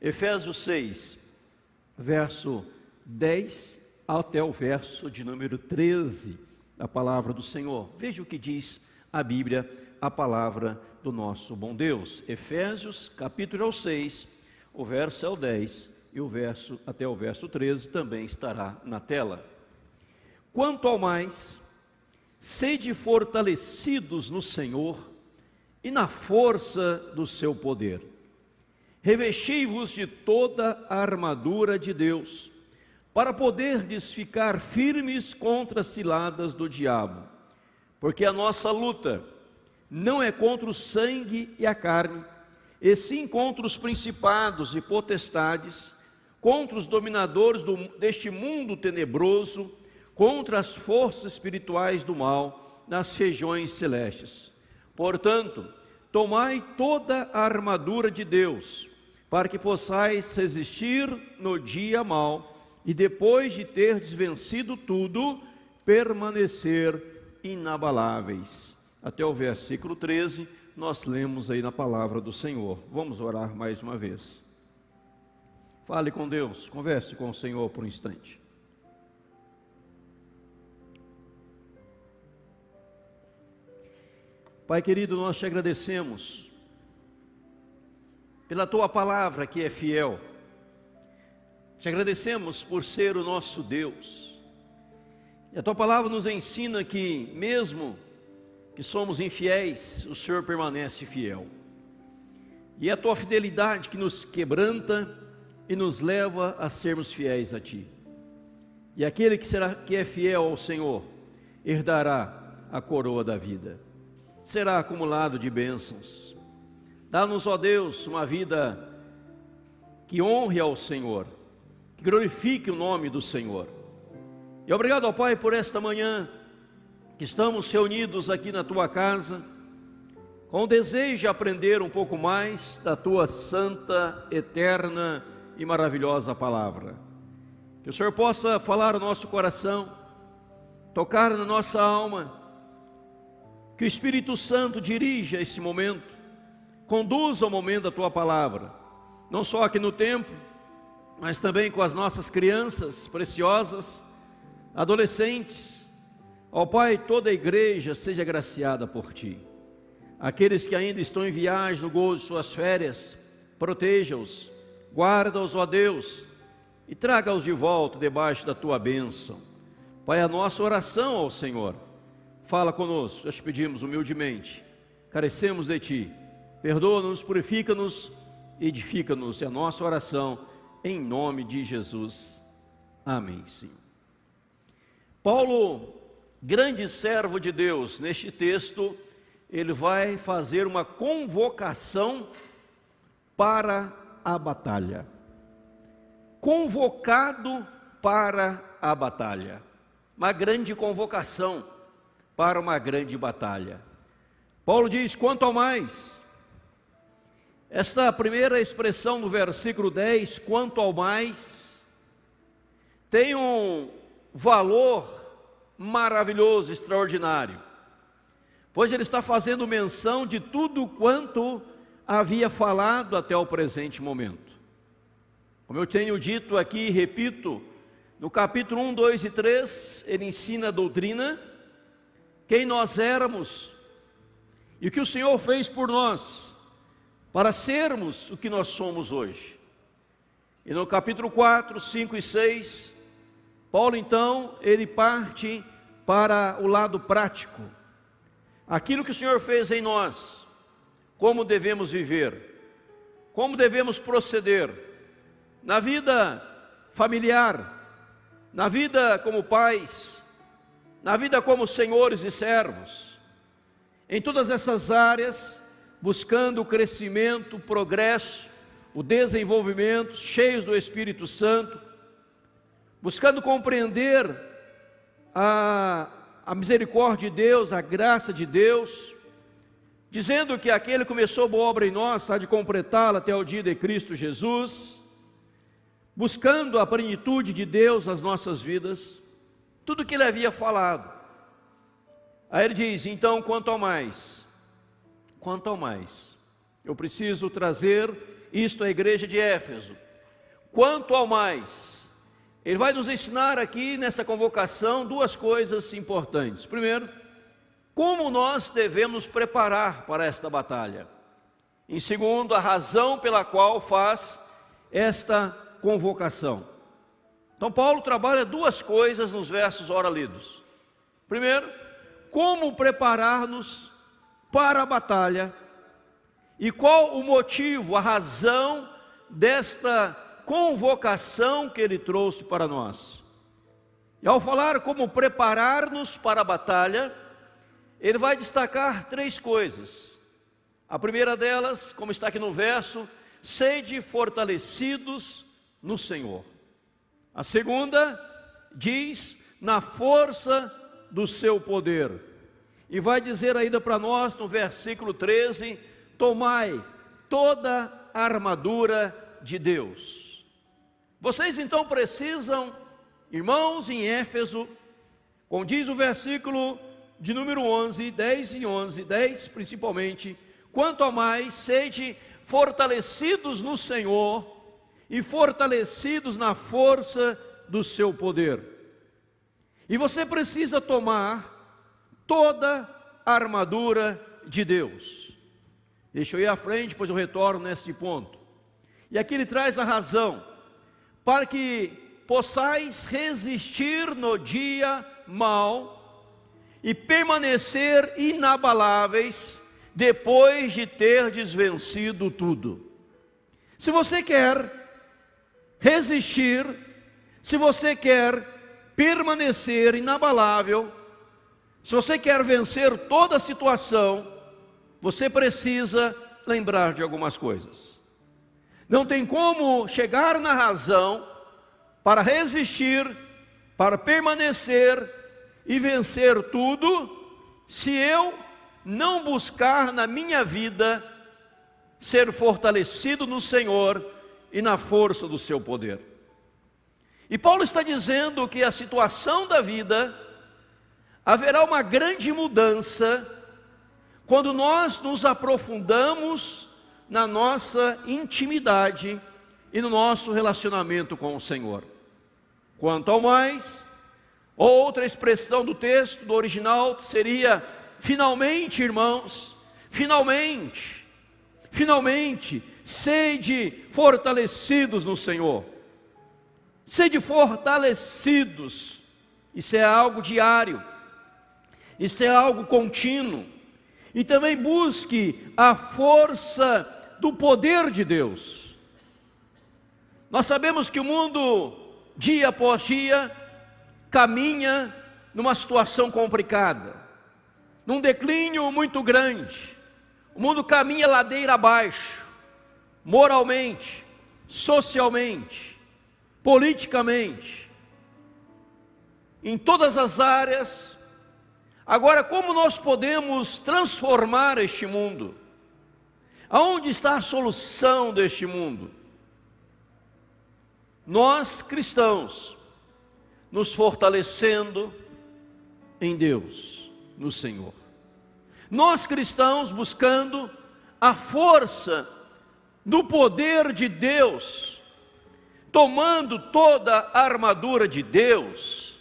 Efésios 6, verso 10 até o verso de número 13, a palavra do Senhor. Veja o que diz a Bíblia, a palavra do nosso bom Deus. Efésios, capítulo 6, o verso é o 10 e o verso até o verso 13 também estará na tela. Quanto ao mais, sede fortalecidos no Senhor e na força do seu poder. Revesti-vos de toda a armadura de Deus, para poderdes ficar firmes contra as ciladas do diabo. Porque a nossa luta não é contra o sangue e a carne, e sim contra os principados e potestades, contra os dominadores deste mundo tenebroso, contra as forças espirituais do mal nas regiões celestes. Portanto, tomai toda a armadura de Deus, para que possais resistir no dia mau, e depois de terdes vencido tudo, permanecer inabaláveis. Até o versículo 13, nós lemos aí na palavra do Senhor. Vamos orar mais uma vez. Fale com Deus, converse com o Senhor por um instante. Pai querido, nós te agradecemos pela tua palavra que é fiel. Te agradecemos por ser o nosso Deus. E a tua palavra nos ensina que mesmo que somos infiéis, o Senhor permanece fiel. E é a tua fidelidade que nos quebranta e nos leva a sermos fiéis a ti. E aquele que é fiel ao Senhor herdará a coroa da vida. Será acumulado de bênçãos. Dá-nos, ó Deus, uma vida que honre ao Senhor, que glorifique o nome do Senhor. E obrigado, ó Pai, por esta manhã que estamos reunidos aqui na tua casa, com o desejo de aprender um pouco mais da tua santa, eterna e maravilhosa palavra. Que o Senhor possa falar ao nosso coração, tocar na nossa alma, que o Espírito Santo dirija esse momento, conduza o momento da tua palavra, não só aqui no templo, mas também com as nossas crianças preciosas, adolescentes. Ó Pai, toda a igreja seja agraciada por ti. Aqueles que ainda estão em viagem no gozo de suas férias, proteja-os, guarda-os, ó Deus, e traga-os de volta debaixo da tua bênção. Pai, a nossa oração ao Senhor, fala conosco, nós te pedimos humildemente, carecemos de ti, perdoa-nos, purifica-nos, edifica-nos, é a nossa oração, em nome de Jesus, amém. Sim. Paulo, grande servo de Deus, neste texto, ele vai fazer uma convocação para a batalha. Convocado para a batalha. Uma grande convocação para uma grande batalha. Paulo diz, quanto ao mais. Esta primeira expressão no versículo 10, quanto ao mais, tem um valor maravilhoso, extraordinário, pois ele está fazendo menção de tudo quanto havia falado até o presente momento. Como eu tenho dito aqui, repito, no capítulo 1, 2 e 3, ele ensina a doutrina, quem nós éramos e o que o Senhor fez por nós, para sermos o que nós somos hoje. E no capítulo 4, 5 e 6, Paulo então, ele parte para o lado prático. Aquilo que o Senhor fez em nós, como devemos viver, como devemos proceder, na vida familiar, na vida como pais, na vida como senhores e servos, em todas essas áreas, buscando o crescimento, o progresso, o desenvolvimento, cheios do Espírito Santo, buscando compreender a misericórdia de Deus, a graça de Deus, dizendo que aquele que começou boa obra em nós, há de completá-la até o dia de Cristo Jesus, buscando a plenitude de Deus nas nossas vidas, tudo que ele havia falado. Aí ele diz, então, quanto ao mais, eu preciso trazer isto à igreja de Éfeso. Quanto ao mais, ele vai nos ensinar aqui nessa convocação duas coisas importantes. Primeiro, como nós devemos preparar para esta batalha. Em segundo, a razão pela qual faz esta convocação. Então Paulo trabalha duas coisas nos versos ora lidos. Primeiro, como preparar-nos para a batalha e qual o motivo, a razão desta convocação que ele trouxe para nós. E ao falar como preparar-nos para a batalha, ele vai destacar três coisas. A primeira delas, como está aqui no verso, sede fortalecidos no Senhor. A segunda diz, na força do seu poder. E vai dizer ainda para nós no versículo 13, tomai toda a armadura de Deus. Vocês então precisam, irmãos em Éfeso, como diz o versículo de número 11, 10 e 11, 10 principalmente, quanto a mais, sede fortalecidos no Senhor e fortalecidos na força do seu poder. E você precisa tomar toda a armadura de Deus. Deixa eu ir à frente, depois eu retorno nesse ponto. E aqui ele traz a razão, para que possais resistir no dia mau e permanecer inabaláveis depois de terdes vencido tudo. Se você quer resistir, se você quer permanecer inabalável, se você quer vencer toda a situação, você precisa lembrar de algumas coisas. Não tem como chegar na razão para resistir, para permanecer e vencer tudo, se eu não buscar na minha vida ser fortalecido no Senhor e na força do seu poder. E Paulo está dizendo que a situação da vida haverá uma grande mudança quando nós nos aprofundamos na nossa intimidade e no nosso relacionamento com o Senhor. Quanto ao mais, outra expressão do texto, do original, seria finalmente, irmãos, finalmente, sede fortalecidos no Senhor. Sede fortalecidos. Isso é algo diário. Isso é algo contínuo. E também busque a força do poder de Deus. Nós sabemos que o mundo, dia após dia, caminha numa situação complicada, num declínio muito grande. O mundo caminha ladeira abaixo, moralmente, socialmente, politicamente, em todas as áreas. Agora, como nós podemos transformar este mundo? Aonde está a solução deste mundo? Nós, cristãos, nos fortalecendo em Deus, no Senhor. Nós, cristãos, buscando a força do poder de Deus, tomando toda a armadura de Deus.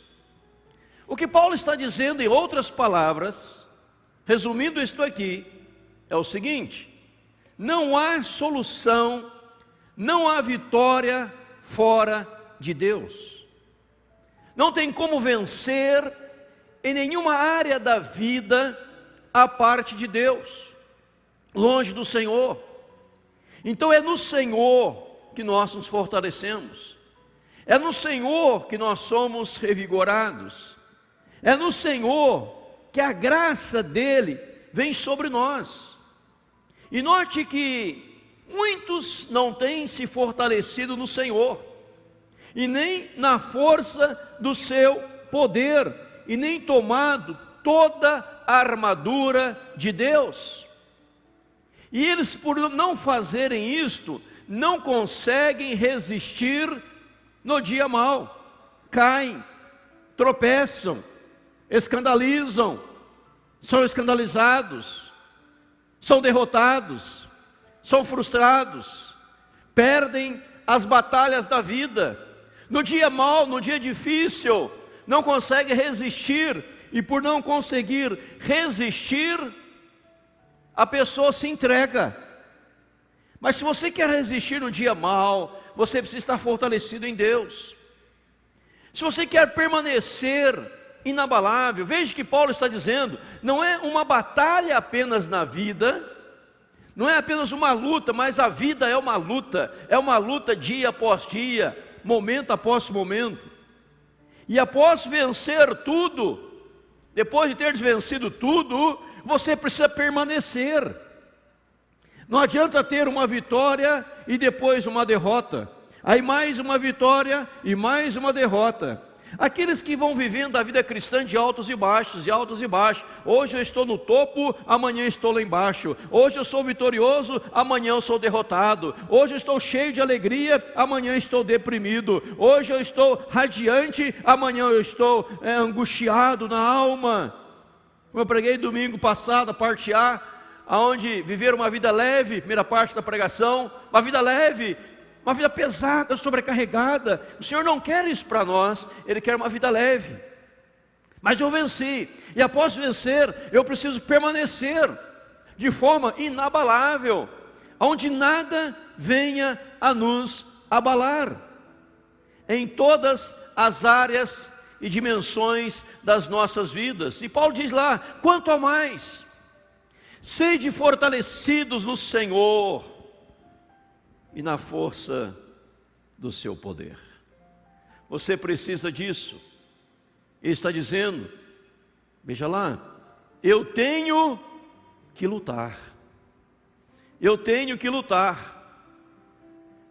O que Paulo está dizendo, em outras palavras, resumindo isto aqui, é o seguinte: não há solução, não há vitória fora de Deus. Não tem como vencer em nenhuma área da vida a parte de Deus, longe do Senhor. Então é no Senhor que nós nos fortalecemos, é no Senhor que nós somos revigorados, é no Senhor que a graça dele vem sobre nós. E note que muitos não têm se fortalecido no Senhor, e nem na força do seu poder, e nem tomado toda a armadura de Deus. E eles, por não fazerem isto, não conseguem resistir no dia mau. Caem, tropeçam, escandalizam, são escandalizados, são derrotados, são frustrados, perdem as batalhas da vida. No dia mau, no dia difícil, não consegue resistir, e por não conseguir resistir, a pessoa se entrega. Mas se você quer resistir no dia mau, você precisa estar fortalecido em Deus. Se você quer permanecer inabalável, veja que Paulo está dizendo, não é uma batalha apenas na vida, não é apenas uma luta, mas a vida é uma luta dia após dia, momento após momento. E após vencer tudo, depois de ter vencido tudo, você precisa permanecer. Não adianta ter uma vitória e depois uma derrota, aí mais uma vitória e mais uma derrota. Aqueles que vão vivendo a vida cristã de altos e baixos, de altos e baixos. Hoje eu estou no topo, amanhã estou lá embaixo. Hoje eu sou vitorioso, amanhã eu sou derrotado. Hoje eu estou cheio de alegria, amanhã estou deprimido. Hoje eu estou radiante, amanhã eu estou angustiado na alma. Como eu preguei domingo passado, a parte A, onde viver uma vida leve, primeira parte da pregação, uma vida leve, uma vida pesada, sobrecarregada. O Senhor não quer isso para nós, Ele quer uma vida leve. Mas eu venci, e após vencer, eu preciso permanecer de forma inabalável, onde nada venha a nos abalar, em todas as áreas e dimensões das nossas vidas. E Paulo diz lá, quanto a mais, sede fortalecidos no Senhor e na força do seu poder. Você precisa disso. Ele está dizendo, veja lá, eu tenho que lutar. Eu tenho que lutar.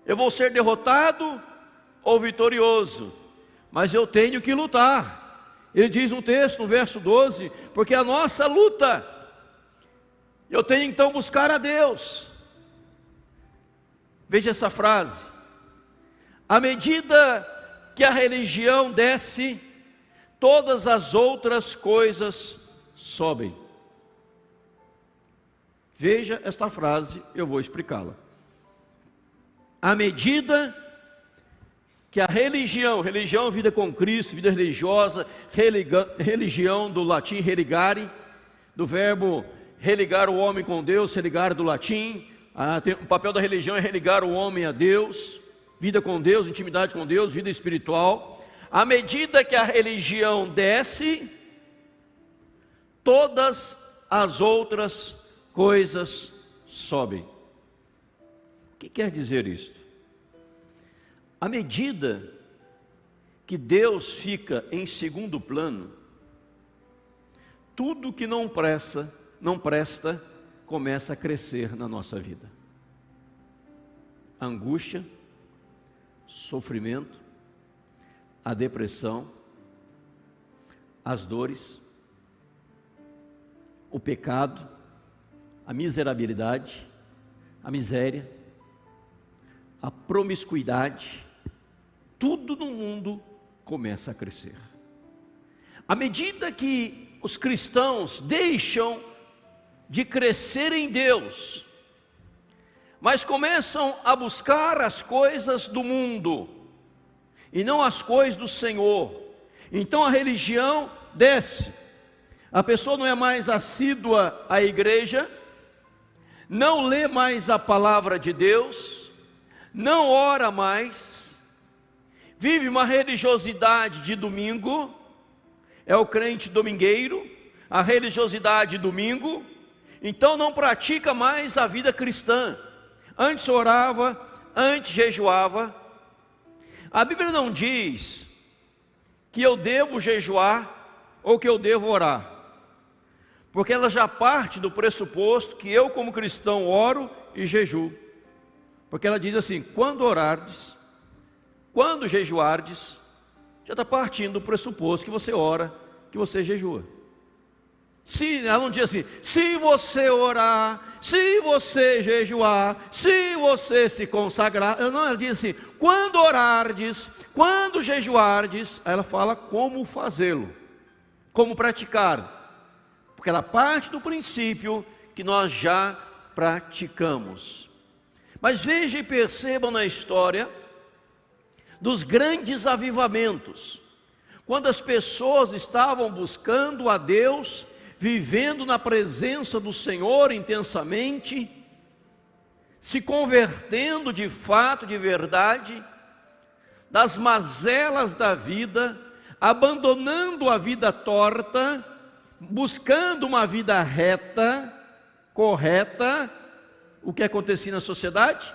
Eu vou ser derrotado ou vitorioso, mas eu tenho que lutar. Ele diz no texto, no verso 12, porque a nossa luta, eu tenho então buscar a Deus. Veja essa frase, à medida que a religião desce, todas as outras coisas sobem. Veja esta frase, eu vou explicá-la. À medida que a religião, vida com Cristo, vida religiosa, religião do latim religare, do verbo religar o homem com Deus, religar do latim. O papel da religião é religar o homem a Deus, vida com Deus, intimidade com Deus, vida espiritual. À medida que a religião desce, todas as outras coisas sobem. O que quer dizer isto? À medida que Deus fica em segundo plano, tudo que não presta, começa a crescer na nossa vida. A angústia, sofrimento, a depressão, as dores, o pecado, a miserabilidade, a miséria, a promiscuidade, tudo no mundo começa a crescer. À medida que os cristãos deixam de crescer em Deus, mas começam a buscar as coisas do mundo e não as coisas do Senhor, então a religião desce. A pessoa não é mais assídua à igreja, não lê mais a palavra de Deus, não ora mais, vive uma religiosidade de domingo, é o crente domingueiro, a religiosidade de domingo. Então não pratica mais a vida cristã. Antes orava, antes jejuava. A Bíblia não diz que eu devo jejuar ou que eu devo orar, porque ela já parte do pressuposto que eu como cristão oro e jejuo. Porque ela diz assim, quando orardes, quando jejuardes, já está partindo do pressuposto que você ora, que você jejua. Ela não diz assim, se você orar, se você jejuar, se você se consagrar. Não, ela diz assim, quando orardes, quando jejuardes. Aí ela fala como fazê-lo, como praticar, porque ela parte do princípio que nós já praticamos. Mas veja e percebam na história dos grandes avivamentos, quando as pessoas estavam buscando a Deus, vivendo na presença do Senhor intensamente, se convertendo de fato, de verdade, das mazelas da vida, abandonando a vida torta, buscando uma vida reta, correta. O que acontecia na sociedade?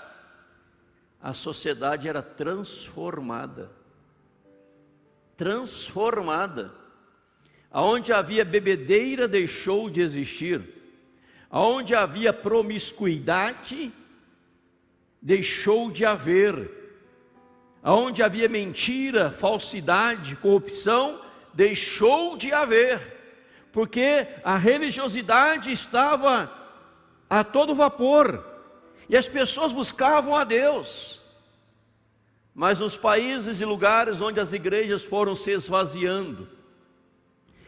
A sociedade era transformada. Aonde havia bebedeira deixou de existir. Aonde havia promiscuidade deixou de haver. Aonde havia mentira, falsidade, corrupção, deixou de haver. Porque a religiosidade estava a todo vapor. E as pessoas buscavam a Deus. Mas nos países e lugares onde as igrejas foram se esvaziando,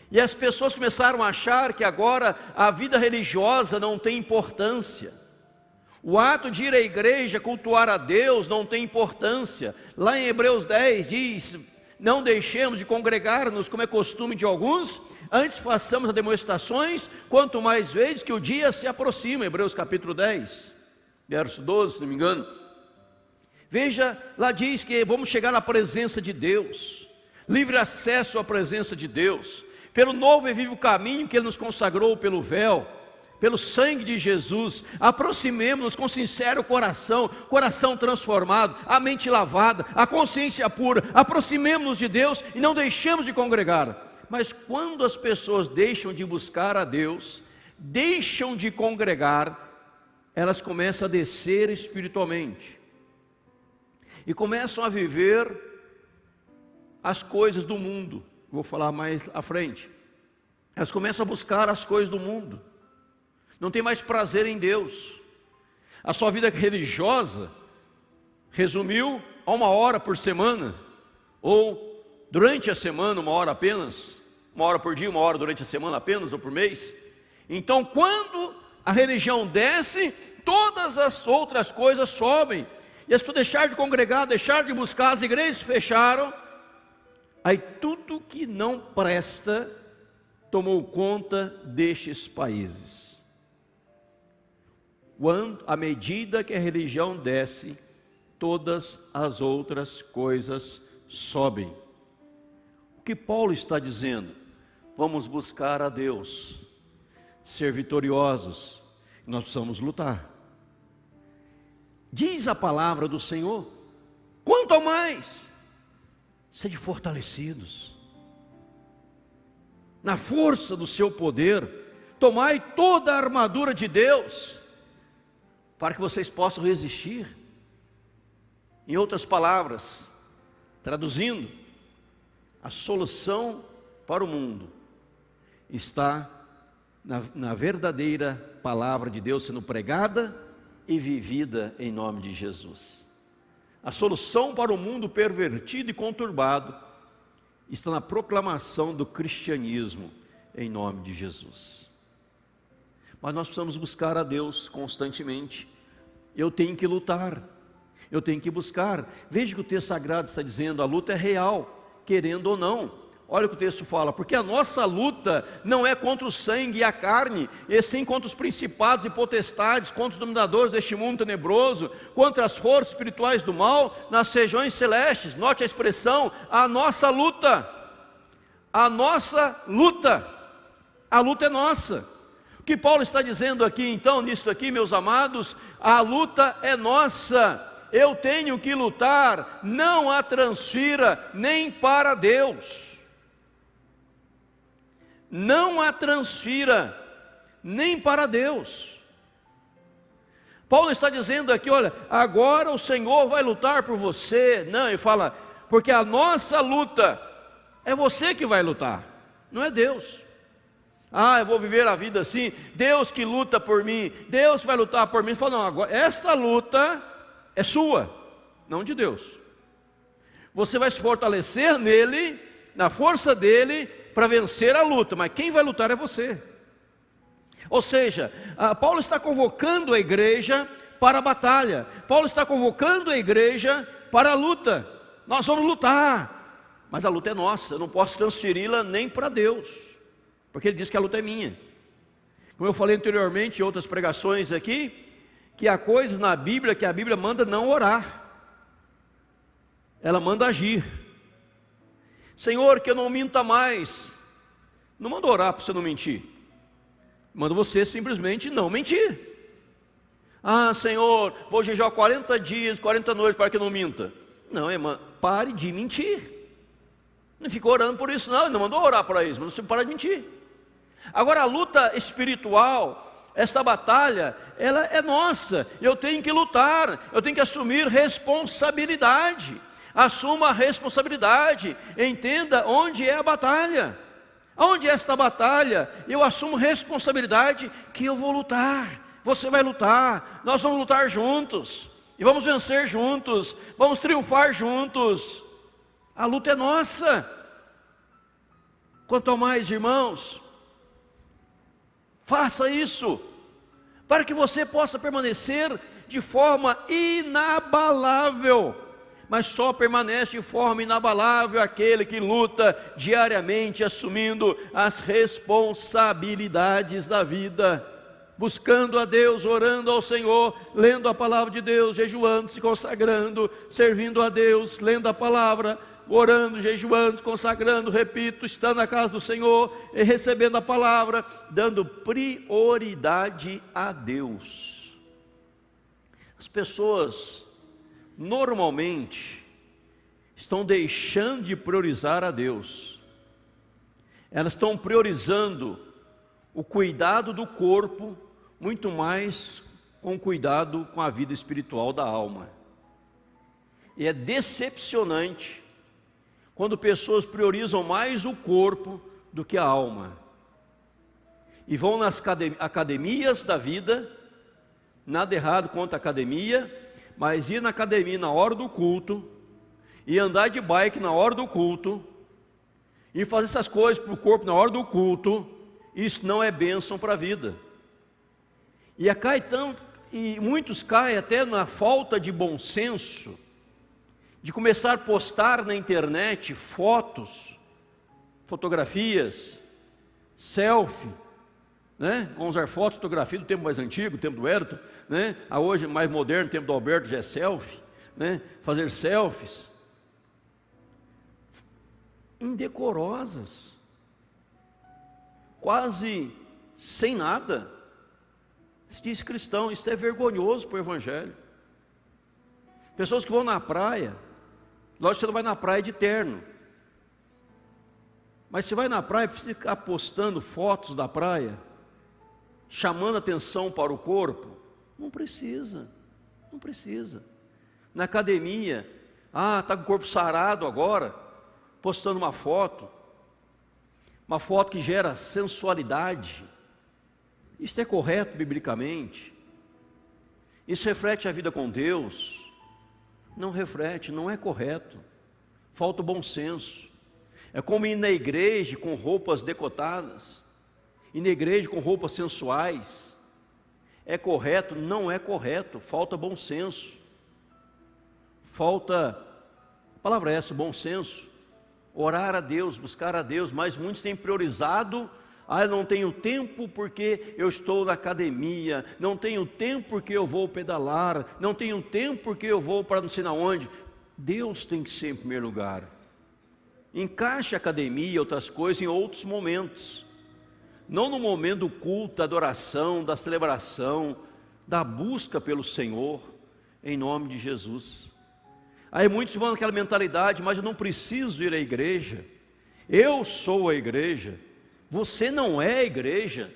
e as pessoas começaram a achar que agora a vida religiosa não tem importância, o ato de ir à igreja, cultuar a Deus não tem importância. Lá em Hebreus 10 diz: não deixemos de congregar-nos como é costume de alguns, antes façamos as demonstrações, quanto mais vezes que o dia se aproxima. Hebreus capítulo 10, verso 12, se não me engano. Veja, lá diz que vamos chegar na presença de Deus, livre acesso à presença de Deus, pelo novo e vivo caminho que Ele nos consagrou pelo véu, pelo sangue de Jesus. Aproximemo-nos com sincero coração, coração transformado, a mente lavada, a consciência pura. Aproximemo-nos de Deus e não deixemos de congregar. Mas quando as pessoas deixam de buscar a Deus, deixam de congregar, elas começam a descer espiritualmente e começam a viver as coisas do mundo. Vou falar mais à frente. Elas começam a buscar as coisas do mundo, não tem mais prazer em Deus. A sua vida religiosa resumiu a 1 hora por semana, ou durante a semana 1 hora apenas, 1 hora por dia, 1 hora durante a semana apenas, ou por mês. Então quando a religião desce, todas as outras coisas sobem, e as pessoas deixaram de congregar, deixaram de buscar, as igrejas fecharam. Aí tudo que não presta tomou conta destes países. À medida que a religião desce, todas as outras coisas sobem. O que Paulo está dizendo? Vamos buscar a Deus, ser vitoriosos. Nós precisamos lutar. Diz a palavra do Senhor: quanto ao mais, sede fortalecidos na força do seu poder, tomai toda a armadura de Deus, para que vocês possam resistir. Em outras palavras, traduzindo, a solução para o mundo está na verdadeira palavra de Deus sendo pregada e vivida em nome de Jesus. A solução para o mundo pervertido e conturbado está na proclamação do cristianismo em nome de Jesus. Mas nós precisamos buscar a Deus constantemente. Eu tenho que lutar, eu tenho que buscar. Veja que o texto sagrado está dizendo: a luta é real, querendo ou não. Olha o que o texto fala: porque a nossa luta não é contra o sangue e a carne, e sim contra os principados e potestades, contra os dominadores deste mundo tenebroso, contra as forças espirituais do mal nas regiões celestes. Note a expressão: a nossa luta. A nossa luta. A luta é nossa. O que Paulo está dizendo aqui então, nisso aqui, meus amados? A luta é nossa. Eu tenho que lutar, não a transfira nem para Deus. Não a transfira nem para Deus. Paulo está dizendo aqui: olha, agora o Senhor vai lutar por você. Não, ele fala: porque a nossa luta é você que vai lutar, não é Deus. Ah, eu vou viver a vida assim, Deus que luta por mim, Deus vai lutar por mim. Ele fala: não, agora esta luta é sua, não de Deus. Você vai se fortalecer nele, na força dele, para vencer a luta, mas quem vai lutar é você. Ou seja, Paulo está convocando a igreja para a batalha. Paulo está convocando a igreja para a luta. Nós vamos lutar, mas a luta é nossa, eu não posso transferi-la nem para Deus, porque ele diz que a luta é minha. Como eu falei anteriormente em outras pregações aqui, que há coisas na Bíblia que a Bíblia manda não orar, ela manda agir. Senhor, que eu não minta mais. Não manda orar para você não mentir, manda você simplesmente não mentir. Ah, Senhor, vou jejuar 40 dias, 40 noites para que não minta. Não, irmã, pare de mentir. Não fica orando por isso não, ele não mandou orar para isso, mas você para de mentir. Agora a luta espiritual, esta batalha, ela é nossa. Eu tenho que lutar, eu tenho que assumir responsabilidade. Assuma a responsabilidade, entenda onde é a batalha. Onde é esta batalha? Eu assumo responsabilidade que eu vou lutar. Você vai lutar, nós vamos lutar juntos, e vamos vencer juntos, vamos triunfar juntos. A luta é nossa. Quanto ao mais, irmãos, faça isso, para que você possa permanecer de forma inabalável. Mas só permanece de forma inabalável aquele que luta diariamente, assumindo as responsabilidades da vida, buscando a Deus, orando ao Senhor, lendo a palavra de Deus, jejuando, se consagrando, servindo a Deus, lendo a palavra, orando, jejuando, consagrando, repito, estando na casa do Senhor e recebendo a palavra, dando prioridade a Deus. As pessoas normalmente estão deixando de priorizar a Deus. Elas estão priorizando o cuidado do corpo muito mais com cuidado com a vida espiritual da alma. E é decepcionante quando pessoas priorizam mais o corpo do que a alma, e vão nas academias da vida. Nada errado contra a academia, mas ir na academia na hora do culto, e andar de bike na hora do culto, e fazer essas coisas para o corpo na hora do culto, isso não é bênção para a vida. E muitos caem até na falta de bom senso, de começar a postar na internet fotos, fotografias, selfie, né? Vamos usar fotos, fotografia do tempo mais antigo, tempo do Hérito, né? A hoje mais moderno, tempo do Alberto já é selfie, né? Fazer selfies indecorosas, quase sem nada. Se diz cristão, isso é vergonhoso para o Evangelho. Pessoas que vão na praia, lógico que você não vai na praia de terno, mas você vai na praia, precisa ficar postando fotos da praia, chamando atenção para o corpo? Não precisa, não precisa. Na academia, está com o corpo sarado agora, postando uma foto que gera sensualidade. Isso é correto biblicamente? Isso reflete a vida com Deus? Não reflete, não é correto. Falta o bom senso. É como ir na igreja com roupas decotadas, ir na igreja com roupas sensuais. É correto? Não é correto, falta bom senso. Falta, a palavra é essa, bom senso. Orar a Deus, buscar a Deus, mas muitos têm priorizado: eu não tenho tempo porque eu estou na academia, não tenho tempo porque eu vou pedalar, não tenho tempo porque eu vou para não sei na onde. Deus tem que ser em primeiro lugar. Encaixe a academia e outras coisas em outros momentos, não no momento do culto, da adoração, da celebração, da busca pelo Senhor, em nome de Jesus. Aí muitos vão naquela mentalidade: mas eu não preciso ir à igreja, eu sou a igreja. Você não é a igreja.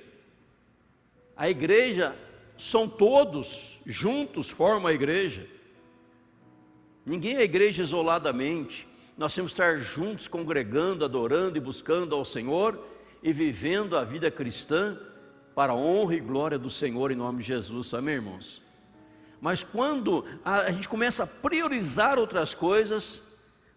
A igreja são todos juntos, formam a igreja. Ninguém é a igreja isoladamente. Nós temos que estar juntos, congregando, adorando e buscando ao Senhor e vivendo a vida cristã para a honra e glória do Senhor, em nome de Jesus. Amém, irmãos? Mas quando a gente começa a priorizar outras coisas,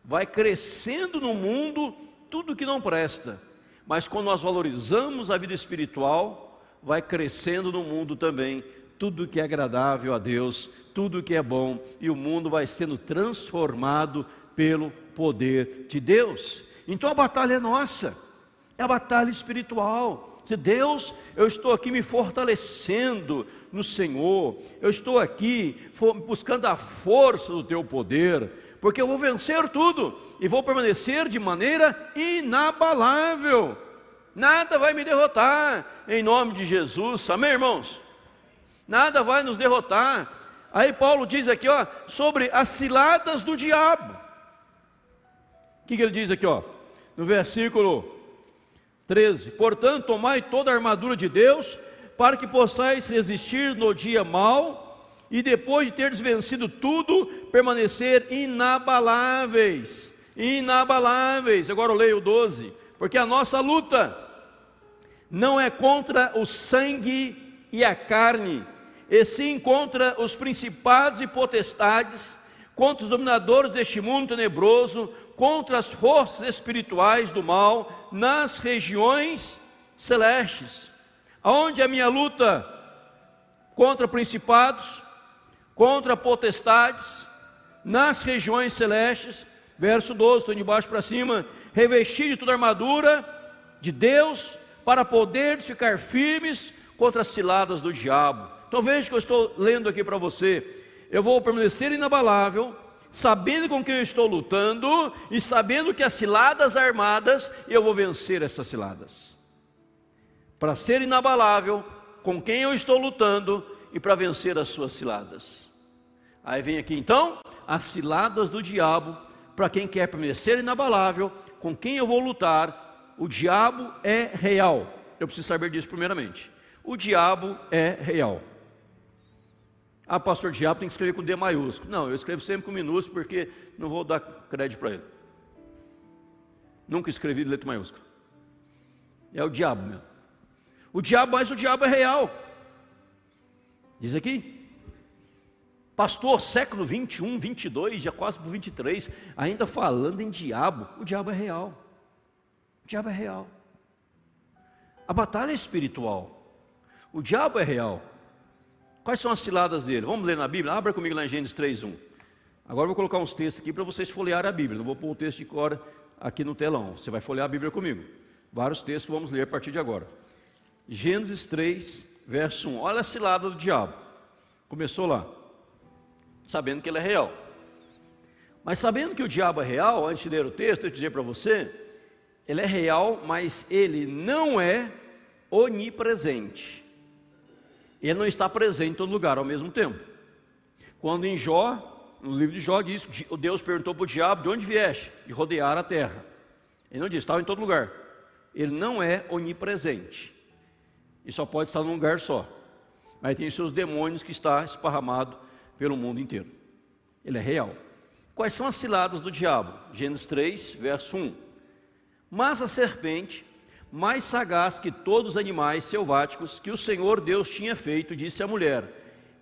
vai crescendo no mundo tudo que não presta. Mas quando nós valorizamos a vida espiritual, vai crescendo no mundo também tudo que é agradável a Deus, tudo que é bom, e o mundo vai sendo transformado pelo poder de Deus. Então a batalha é nossa, é a batalha espiritual. Se Deus, eu estou aqui me fortalecendo no Senhor, eu estou aqui buscando a força do teu poder, porque eu vou vencer tudo e vou permanecer de maneira inabalável. Nada vai me derrotar, em nome de Jesus, amém, irmãos? Nada vai nos derrotar. Aí Paulo diz aqui, ó, sobre as ciladas do diabo. O que ele diz aqui, ó, no versículo 13: portanto, tomai toda a armadura de Deus, para que possais resistir no dia mau, e depois de teres vencido tudo, permanecer inabaláveis. Inabaláveis. Agora eu leio o 12. Porque a nossa luta não é contra o sangue e a carne, e sim contra os principados e potestades, contra os dominadores deste mundo tenebroso, contra as forças espirituais do mal nas regiões celestes. Aonde é a minha luta? Contra principados, contra potestades, nas regiões celestes. Verso 12, estou de baixo para cima: revestir de toda a armadura de Deus, para poderes ficar firmes contra as ciladas do diabo. Então veja que eu estou lendo aqui para você. Eu vou permanecer inabalável, sabendo com quem eu estou lutando, e sabendo que as ciladas armadas, eu vou vencer essas ciladas. Para ser inabalável, com quem eu estou lutando, e para vencer as suas ciladas. Aí vem aqui então, as ciladas do diabo, para quem quer permanecer inabalável, com quem eu vou lutar. O diabo é real. Eu preciso saber disso primeiramente. O diabo é real. Ah, pastor, diabo tem que escrever com D maiúsculo. Não, eu escrevo sempre com minúsculo, porque não vou dar crédito para ele. Nunca escrevi de letra maiúscula. É o diabo mesmo. O diabo, mas o diabo é real. Diz aqui, pastor, século 21, 22, já quase para o 23, ainda falando em diabo. O diabo é real. O diabo é real. A batalha é espiritual. O diabo é real. Quais são as ciladas dele? Vamos ler na Bíblia? Abra comigo lá em Gênesis 3:1. Agora eu vou colocar uns textos aqui para vocês folhearem a Bíblia. Não vou pôr o texto de cor aqui no telão. Você vai folhear a Bíblia comigo. Vários textos que vamos ler a partir de agora. Gênesis 3, verso 1. Olha a cilada do diabo. Começou lá, sabendo que ele é real. Mas sabendo que o diabo é real, antes de ler o texto, eu dizer para você, ele é real, mas ele não é onipresente. Ele não está presente em todo lugar ao mesmo tempo. Quando em Jó, no livro de Jó diz, Deus perguntou para o diabo: de onde vieste? De rodear a terra. Ele não disse, estava em todo lugar. Ele não é onipresente. E só pode estar num lugar só. Mas tem seus demônios que está esparramado pelo mundo inteiro. Ele é real. Quais são as ciladas do diabo? Gênesis 3, verso 1. Mas a serpente, mais sagaz que todos os animais selváticos que o Senhor Deus tinha feito, disse à mulher: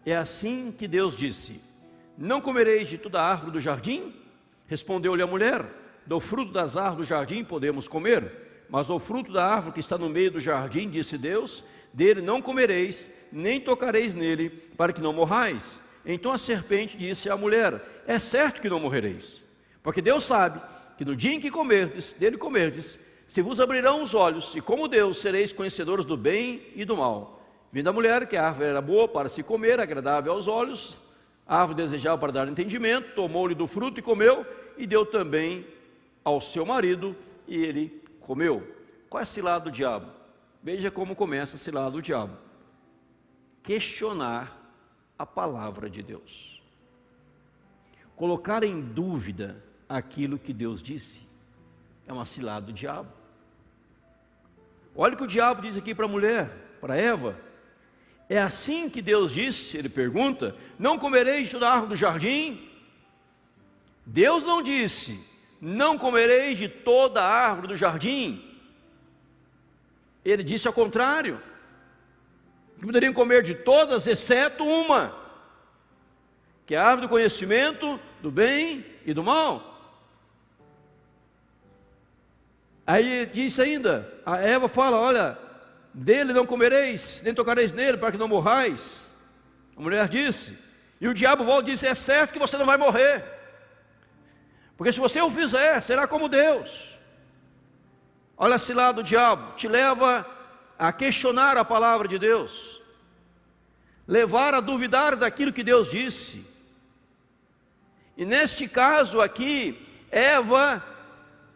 é assim que Deus disse: não comereis de toda a árvore do jardim? Respondeu-lhe a mulher: do fruto das árvores do jardim podemos comer, mas o fruto da árvore que está no meio do jardim, disse Deus, dele não comereis, nem tocareis nele, para que não morrais. Então a serpente disse à mulher: é certo que não morrereis, porque Deus sabe que no dia em que dele comerdes, se vos abrirão os olhos, e como Deus sereis conhecedores do bem e do mal. Vendo a mulher que a árvore era boa para se comer, agradável aos olhos, a árvore desejável para dar entendimento, tomou-lhe do fruto e comeu, e deu também ao seu marido, e ele comeu. Qual é a cilada do diabo? Veja como começa a cilada do diabo: questionar a palavra de Deus, colocar em dúvida aquilo que Deus disse. É uma cilada do diabo. Olha o que o diabo diz aqui para a mulher, para Eva: é assim que Deus disse. Ele pergunta: não comereis de toda a árvore do jardim? Deus não disse: não comereis de toda a árvore do jardim. Ele disse ao contrário, que poderiam comer de todas, exceto uma, que é a árvore do conhecimento do bem e do mal. Aí disse ainda, a Eva fala: olha, dele não comereis, nem tocareis nele, para que não morrais. A mulher disse. E o diabo volta e disse: é certo que você não vai morrer, porque se você o fizer, será como Deus. Olha a cilada do diabo, te leva a questionar a palavra de Deus, levar a duvidar daquilo que Deus disse. E neste caso aqui, Eva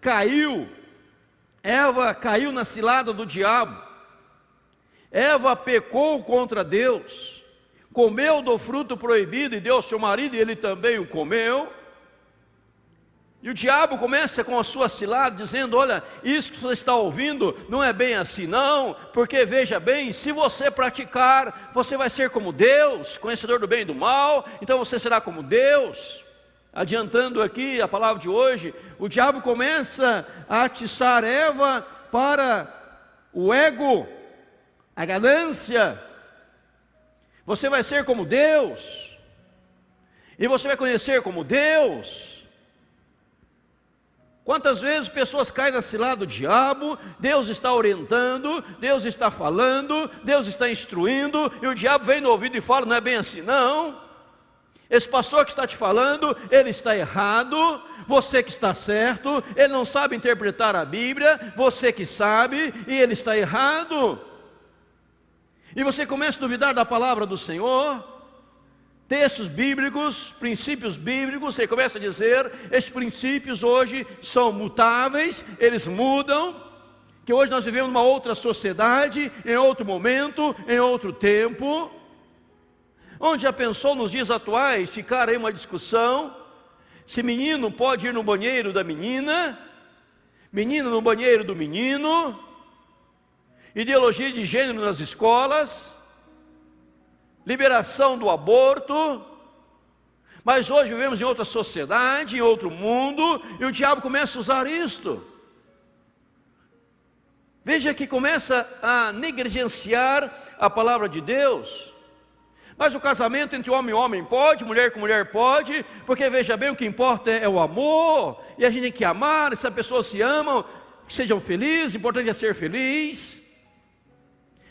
caiu na cilada do diabo. Eva pecou contra Deus, comeu do fruto proibido e deu ao seu marido, e ele também o comeu. E o diabo começa com a sua cilada, dizendo: olha, isso que você está ouvindo não é bem assim não, porque veja bem, se você praticar, você vai ser como Deus, conhecedor do bem e do mal, então você será como Deus. Adiantando aqui a palavra de hoje, o diabo começa a atiçar Eva para o ego, a ganância. Você vai ser como Deus, e você vai conhecer como Deus. Quantas vezes pessoas caem na cilada do diabo? Deus está orientando, Deus está falando, Deus está instruindo, e o diabo vem no ouvido e fala: não é bem assim não. Esse pastor que está te falando, ele está errado, você que está certo, ele não sabe interpretar a Bíblia, você que sabe, e ele está errado. E você começa a duvidar da palavra do Senhor, textos bíblicos, princípios bíblicos, você começa a dizer: esses princípios hoje são mutáveis, eles mudam, que hoje nós vivemos numa outra sociedade, em outro momento, em outro tempo. Onde já pensou nos dias atuais ficar aí uma discussão, se menino pode ir no banheiro da menina, menina no banheiro do menino, ideologia de gênero nas escolas, liberação do aborto. Mas hoje vivemos em outra sociedade, em outro mundo, e o diabo começa a usar isto. Veja que começa a negligenciar a palavra de Deus. Mas o casamento entre homem e homem pode, mulher com mulher pode, porque veja bem, o que importa é o amor, e a gente tem que amar. Se as pessoas se amam, que sejam felizes, o importante é ser feliz.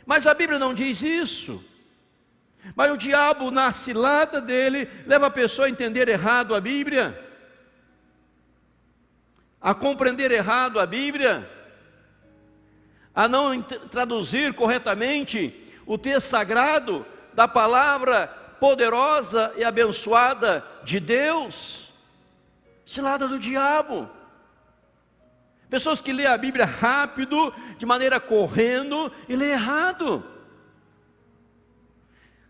Mas a Bíblia não diz isso. Mas o diabo, na cilada dele, leva a pessoa a entender errado a Bíblia, a compreender errado a Bíblia, a não traduzir corretamente o texto sagrado da palavra poderosa e abençoada de Deus. Cilada do diabo. Pessoas que lêem a Bíblia rápido, de maneira correndo, e lê errado.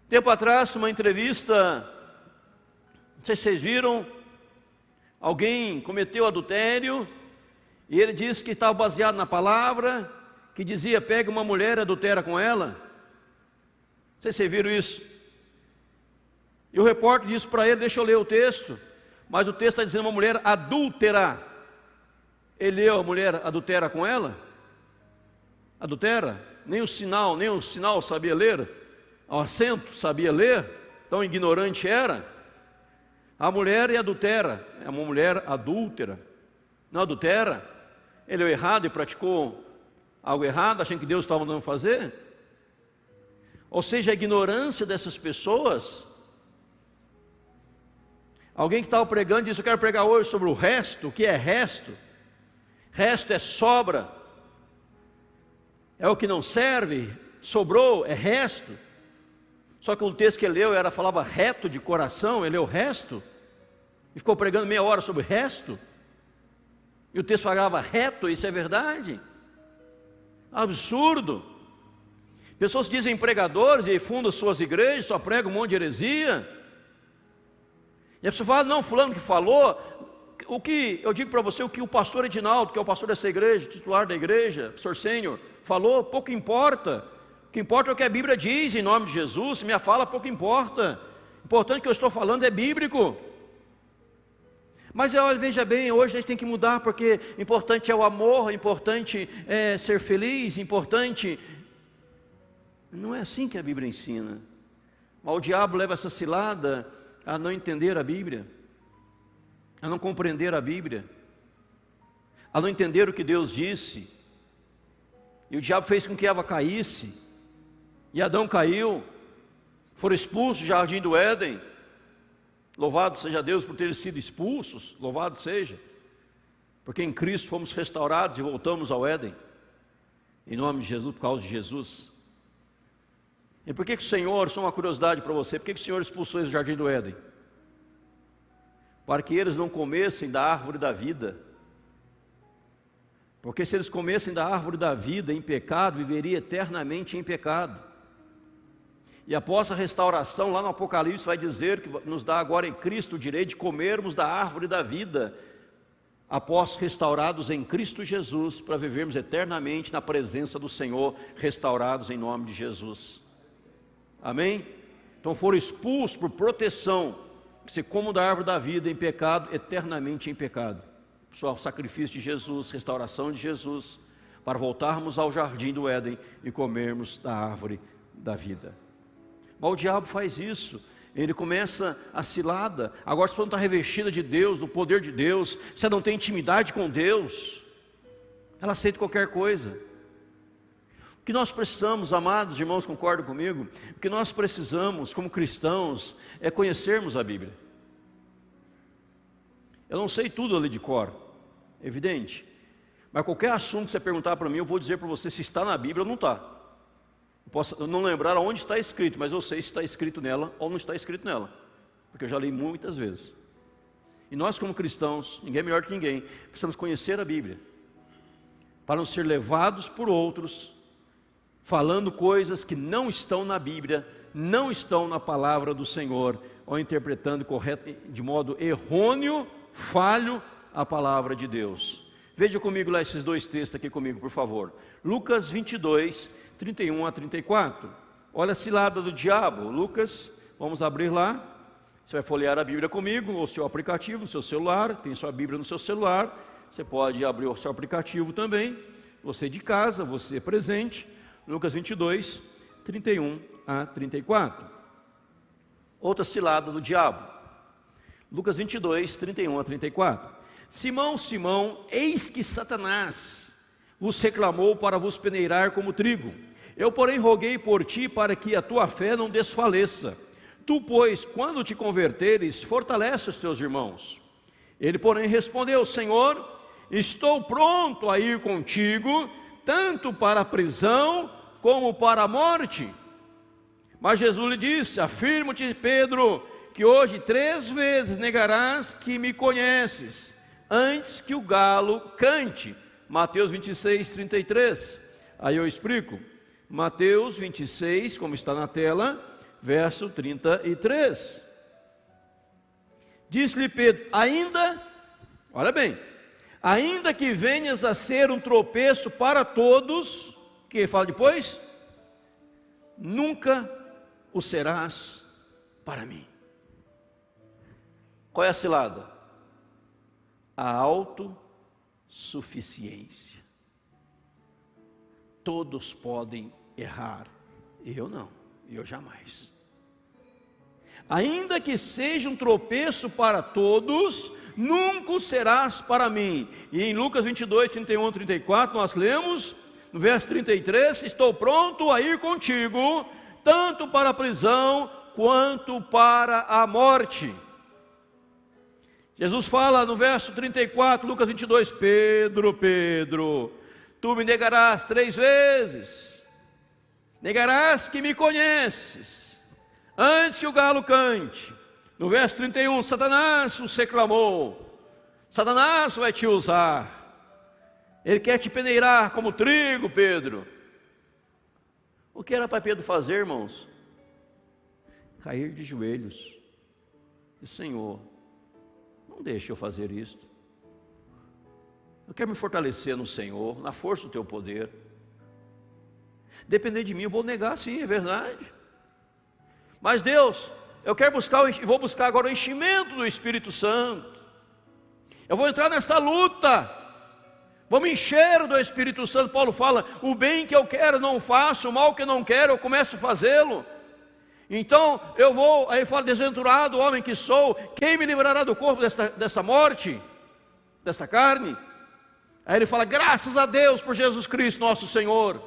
Tempo atrás, uma entrevista, não sei se vocês viram, alguém cometeu adultério, e ele disse que estava baseado na palavra, que dizia: pega uma mulher e adultera com ela. Não sei se vocês viram isso. E o repórter disse para ele: deixa eu ler o texto. Mas o texto está dizendo uma mulher adúltera. Ele leu: a mulher adultera com ela? Adultera? Nem o sinal sabia ler, o acento sabia ler, tão ignorante era. A mulher é adultera, é uma mulher adúltera, não adultera. Ele é errado e praticou algo errado, achando que Deus estava mandando fazer. Ou seja, a ignorância dessas pessoas. Alguém que estava pregando disse: eu quero pregar hoje sobre o resto. O que é resto? Resto é sobra, é o que não serve. Sobrou é resto. Só que o texto que ele leu falava reto de coração. Ele leu o resto e ficou pregando meia hora sobre o resto. E o texto falava reto. Isso é verdade? Absurdo. Pessoas que dizem pregadores e fundam suas igrejas, só pregam um monte de heresia. E a pessoa fala: não, fulano que falou. O que eu digo para você, o que o pastor Edinaldo, que é o pastor dessa igreja, titular da igreja, pastor sênior, falou, pouco importa. O que importa é o que a Bíblia diz, em nome de Jesus. Minha fala pouco importa. O importante que eu estou falando é bíblico. Mas olha, veja bem, hoje a gente tem que mudar, porque importante é o amor, importante é ser feliz, importante. Não é assim que a Bíblia ensina. Mas o diabo leva essa cilada a não entender a Bíblia, a não compreender a Bíblia, a não entender o que Deus disse. E o diabo fez com que Eva caísse, e Adão caiu, foram expulsos do jardim do Éden. Louvado seja Deus por terem sido expulsos, louvado seja, porque em Cristo fomos restaurados e voltamos ao Éden, em nome de Jesus, por causa de Jesus. E por que o Senhor, só uma curiosidade para você, por que o Senhor expulsou eles do jardim do Éden? Para que eles não comessem da árvore da vida, porque se eles comessem da árvore da vida em pecado, viveria eternamente em pecado. E após a restauração, lá no Apocalipse vai dizer que nos dá agora em Cristo o direito de comermos da árvore da vida, após restaurados em Cristo Jesus, para vivermos eternamente na presença do Senhor, restaurados em nome de Jesus. Amém? Então foram expulsos por proteção, que se comam da árvore da vida em pecado, eternamente em pecado. Pessoal, o sacrifício de Jesus, restauração de Jesus, para voltarmos ao jardim do Éden e comermos da árvore da vida. Mas o diabo faz isso, ele começa a cilada. Agora se você não está revestida de Deus, do poder de Deus, você não tem intimidade com Deus, ela aceita qualquer coisa. O que nós precisamos, amados irmãos, concordam comigo? O que nós precisamos como cristãos é conhecermos a Bíblia. Eu não sei tudo ali de cor, evidente, mas qualquer assunto que você perguntar para mim, eu vou dizer para você se está na Bíblia ou não está. Eu posso não lembrar onde está escrito, mas eu sei se está escrito nela ou não está escrito nela, porque eu já li muitas vezes. E nós como cristãos, ninguém é melhor que ninguém, precisamos conhecer a Bíblia, para não ser levados por outros, falando coisas que não estão na Bíblia, não estão na palavra do Senhor, ou interpretando de modo errôneo, falho, a palavra de Deus. Veja comigo lá esses dois textos aqui comigo, por favor. Lucas 22, 31 a 34. Olha a cilada do diabo. Lucas, vamos abrir lá. Você vai folhear a Bíblia comigo, ou seu aplicativo no seu celular. Tem sua Bíblia no seu celular. Você pode abrir o seu aplicativo também. Você de casa, você presente. Lucas 22, 31 a 34. Outra cilada do diabo. Lucas 22, 31 a 34. Simão, Simão, eis que Satanás vos reclamou para vos peneirar como trigo. Eu, porém, roguei por ti para que a tua fé não desfaleça. Tu, pois, quando te converteres, fortalece os teus irmãos. Ele, porém, respondeu: Senhor, estou pronto a ir contigo, tanto para a prisão como para a morte. Mas Jesus lhe disse: afirmo-te, Pedro, que hoje 3 vezes negarás que me conheces, antes que o galo cante. Mateus 26, 33. Aí eu explico. Mateus 26, como está na tela, verso 33. Disse-lhe Pedro: ainda, olha bem, ainda que venhas a ser um tropeço para todos, o que ele fala depois? Nunca o serás para mim. Qual é a cilada? A autossuficiência. Todos podem errar, eu não, eu jamais. Ainda que seja um tropeço para todos, nunca o serás para mim. E em Lucas 22, 31, 34, nós lemos, no verso 33, estou pronto a ir contigo, tanto para a prisão, quanto para a morte. Jesus fala no verso 34, Lucas 22, Pedro, Pedro, tu me negarás 3 vezes, negarás que me conheces, antes que o galo cante. No verso 31, Satanás os reclamou, Satanás vai te usar, ele quer te peneirar como trigo, Pedro. O que era para Pedro fazer, irmãos? Cair de joelhos, e Senhor, não deixe eu fazer isto. Eu quero me fortalecer no Senhor, na força do teu poder. Depender de mim, eu vou negar, sim, é verdade. Mas Deus, eu quero vou buscar agora o enchimento do Espírito Santo. Eu vou entrar nessa luta. Vou me encher do Espírito Santo. Paulo fala: o bem que eu quero não faço, o mal que eu não quero eu começo a fazê-lo. Então eu vou, aí fala: desventurado homem que sou, quem me livrará do corpo dessa morte, dessa carne? Aí ele fala: graças a Deus por Jesus Cristo nosso Senhor.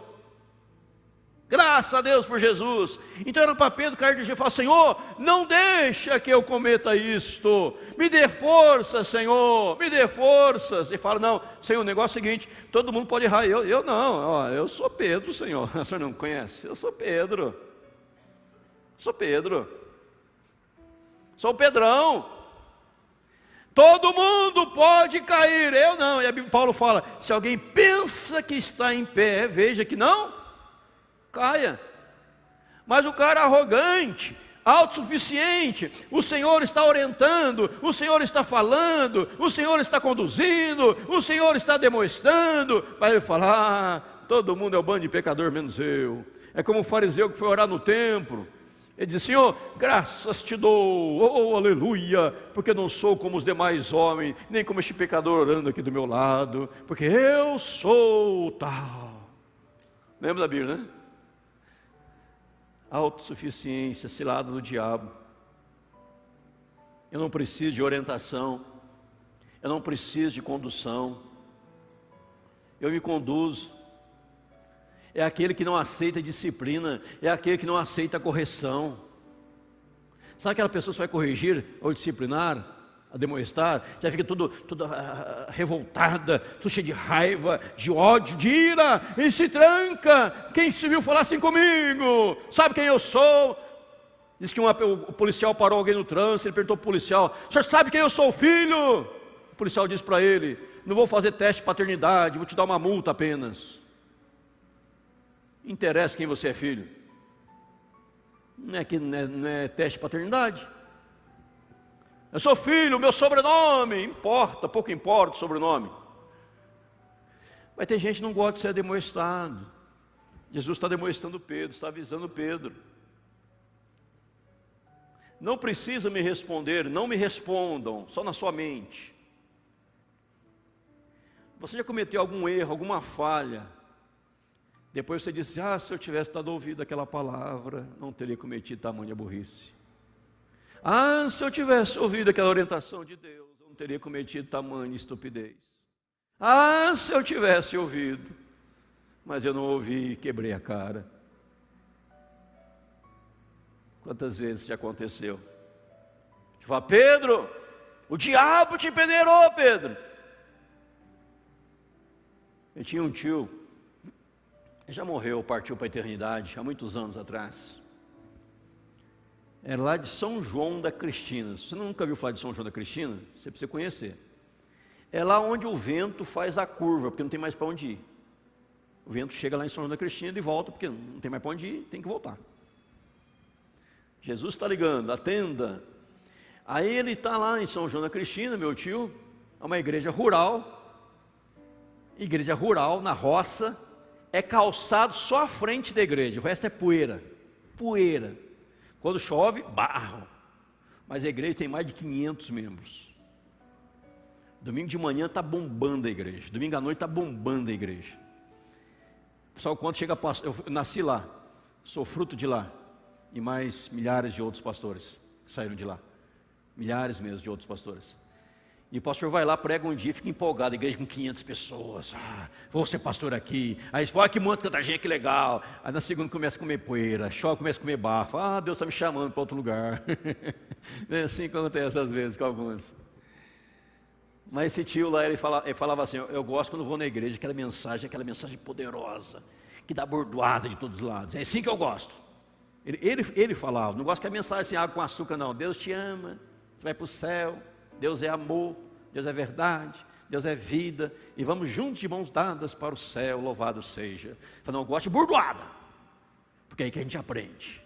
Graças a Deus por Jesus. Então era para Pedro cair de joelhos e falar: Senhor, não deixa que eu cometa isto, me dê força, Senhor, me dê forças. Ele fala: não, Senhor, o negócio é o seguinte, todo mundo pode errar, eu não, ó, eu sou Pedro, Senhor. O senhor não me conhece? Eu sou Pedro, sou Pedro, sou o Pedrão. Todo mundo pode cair, eu não. E Paulo fala: se alguém pensa que está em pé, veja que não caia. Mas o cara arrogante, autossuficiente, o Senhor está orientando, o Senhor está falando, o Senhor está conduzindo, o Senhor está demonstrando, para ele falar: todo mundo é um bando de pecador menos eu. É como o fariseu que foi orar no templo. Ele diz: Senhor, graças te dou, oh aleluia, porque não sou como os demais homens, nem como este pecador orando aqui do meu lado, porque eu sou tal. Lembra da Bíblia, né? Autossuficiência, cilada do diabo. Eu não preciso de orientação, eu não preciso de condução, eu me conduzo. É aquele que não aceita disciplina, é aquele que não aceita correção. Sabe aquela pessoa que vai corrigir ou disciplinar, admoestar, já fica toda revoltada, tudo cheia de raiva, de ódio, de ira, e se tranca. Quem se viu falar assim comigo? Sabe quem eu sou? Diz que o policial parou alguém no trânsito, ele perguntou para o policial: o senhor sabe quem eu sou, filho? O policial disse para ele: não vou fazer teste de paternidade, vou te dar uma multa apenas. Interessa quem você é, filho. Não é teste de paternidade. Eu sou filho, meu sobrenome importa, pouco importa o sobrenome. Mas tem gente que não gosta de ser demonstrado. Jesus está demonstrando Pedro, está avisando Pedro: não precisa me responder, não me respondam, só na sua mente. Você já cometeu algum erro, alguma falha? Depois você disse: se eu tivesse dado ouvido àquela palavra, não teria cometido tamanha burrice. Se eu tivesse ouvido aquela orientação de Deus, eu não teria cometido tamanha estupidez. Se eu tivesse ouvido, mas eu não ouvi e quebrei a cara. Quantas vezes já aconteceu? Você fala: Pedro, o diabo te peneirou, Pedro. Eu tinha um tio, ele já morreu, partiu para a eternidade, há muitos anos atrás. Era lá de São João da Cristina. Se você nunca viu falar de São João da Cristina, você precisa conhecer. É lá onde o vento faz a curva, porque não tem mais para onde ir. O vento chega lá em São João da Cristina e volta, porque não tem mais para onde ir, tem que voltar. Jesus está ligando, atenda. Aí ele está lá em São João da Cristina, meu tio, é uma igreja rural, na roça. É calçado só a frente da igreja, o resto é poeira. Quando chove, barro. Mas a igreja tem mais de 500 membros. Domingo de manhã está bombando a igreja, domingo à noite está bombando a igreja. Pessoal, quando chega, eu nasci lá, sou fruto de lá, e mais milhares de outros pastores que saíram de lá, milhares mesmo de outros pastores. E o pastor vai lá, prega um dia, fica empolgado, igreja com 500 pessoas, vou ser pastor aqui. Aí ele fala: que monte de gente, que legal. Aí na segunda começa a comer poeira, chove, começa a comer barro. Deus está me chamando para outro lugar. É assim que acontece às vezes com alguns. Mas esse tio lá, ele falava assim: eu gosto quando vou na igreja, aquela mensagem poderosa, que dá bordoada de todos os lados. É assim que eu gosto. Ele falava: não gosto que a mensagem assim, água com açúcar, não. Deus te ama, você vai para o céu. Deus é amor, Deus é verdade, Deus é vida, e vamos juntos de mãos dadas para o céu, louvado seja. Falei: não, eu gosto de bordoada, porque é aí que a gente aprende.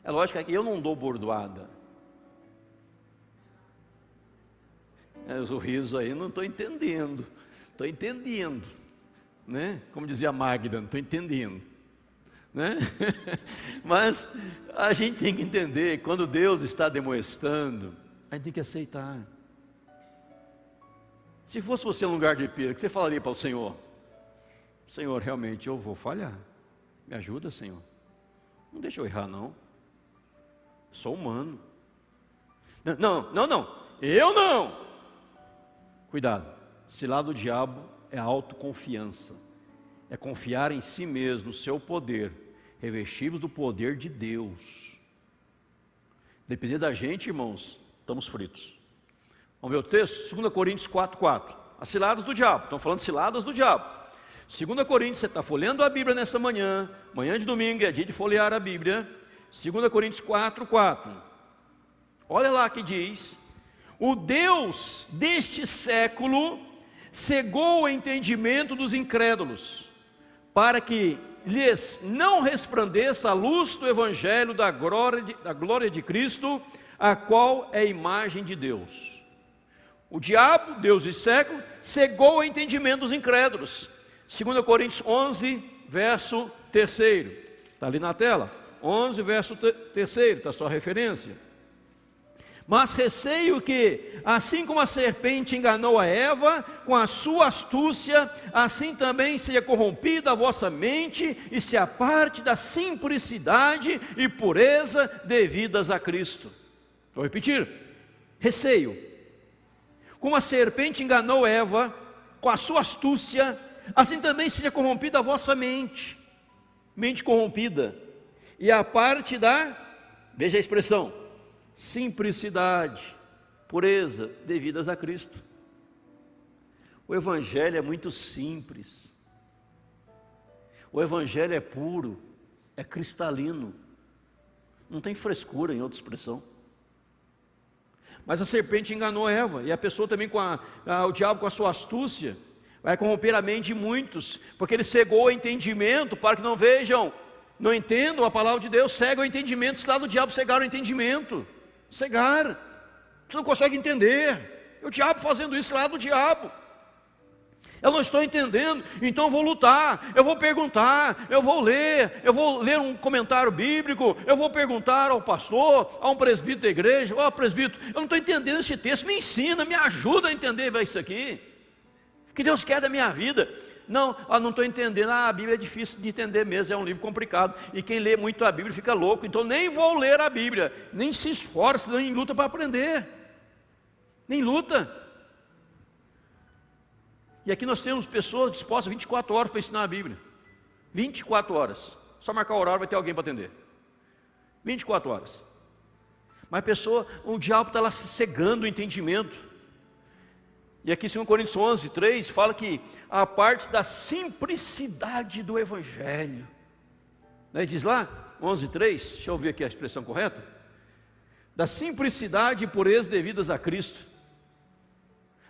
É lógico que eu não dou bordoada. O riso aí, não estou entendendo, né? Como dizia Magda, não estou entendendo, né? Mas a gente tem que entender, quando Deus está demonstrando, a gente tem que aceitar. Se fosse você no lugar de Pedro, o que você falaria para o Senhor? Senhor, realmente eu vou falhar, me ajuda, Senhor, não deixa eu errar não, sou humano. Não, eu não. Cuidado, cilada do diabo é a autoconfiança, é confiar em si mesmo, no seu poder, revestidos do poder de Deus. Depender da gente, irmãos, estamos fritos. Vamos ver o texto? 2 Coríntios 4:4. As ciladas do diabo, estão falando ciladas do diabo. 2 Coríntios, você está folheando a Bíblia nessa manhã, manhã de domingo é dia de folhear a Bíblia. 2 Coríntios 4:4. Olha lá que diz: o Deus deste século cegou o entendimento dos incrédulos, para que lhes não resplandeça a luz do Evangelho da glória de Cristo, a qual é a imagem de Deus. O diabo, Deus deste século, cegou o entendimento dos incrédulos. 2 Coríntios 11, verso 3. Está ali na tela. 11, verso 3, está a sua referência. Mas receio que, assim como a serpente enganou a Eva com a sua astúcia, assim também seja corrompida a vossa mente e se aparte da simplicidade e pureza devidas a Cristo. Vou repetir: receio. Como a serpente enganou Eva com a sua astúcia, assim também seja corrompida a vossa mente. Mente corrompida. E a parte da, veja a expressão, simplicidade, pureza, devidas a Cristo. O Evangelho é muito simples. O Evangelho é puro, é cristalino. Não tem frescura, em outra expressão. Mas a serpente enganou Eva, e a pessoa também o diabo com a sua astúcia, vai corromper a mente de muitos, porque ele cegou o entendimento, para que não vejam, não entendam a palavra de Deus, cega o entendimento. Se lá do diabo cegar o entendimento, cegar, você não consegue entender, o diabo fazendo isso lá do diabo. Eu não estou entendendo, então eu vou lutar, eu vou perguntar, eu vou ler um comentário bíblico, eu vou perguntar ao pastor, a um presbítero da igreja: ó, presbítero, eu não estou entendendo esse texto, me ensina, me ajuda a entender isso aqui, o que Deus quer da minha vida. Não estou entendendo, a Bíblia é difícil de entender mesmo, é um livro complicado, e quem lê muito a Bíblia fica louco, então nem vou ler a Bíblia, nem se esforça, nem luta para aprender, nem luta. E aqui nós temos pessoas dispostas 24 horas para ensinar a Bíblia. 24 horas. Só marcar o horário, vai ter alguém para atender. 24 horas. Mas a pessoa, o diabo está lá cegando o entendimento. E aqui 2 Coríntios 11, 3, fala que a parte da simplicidade do Evangelho. Aí diz lá, 11, 3, deixa eu ver aqui a expressão correta. Da simplicidade e pureza devidas a Cristo.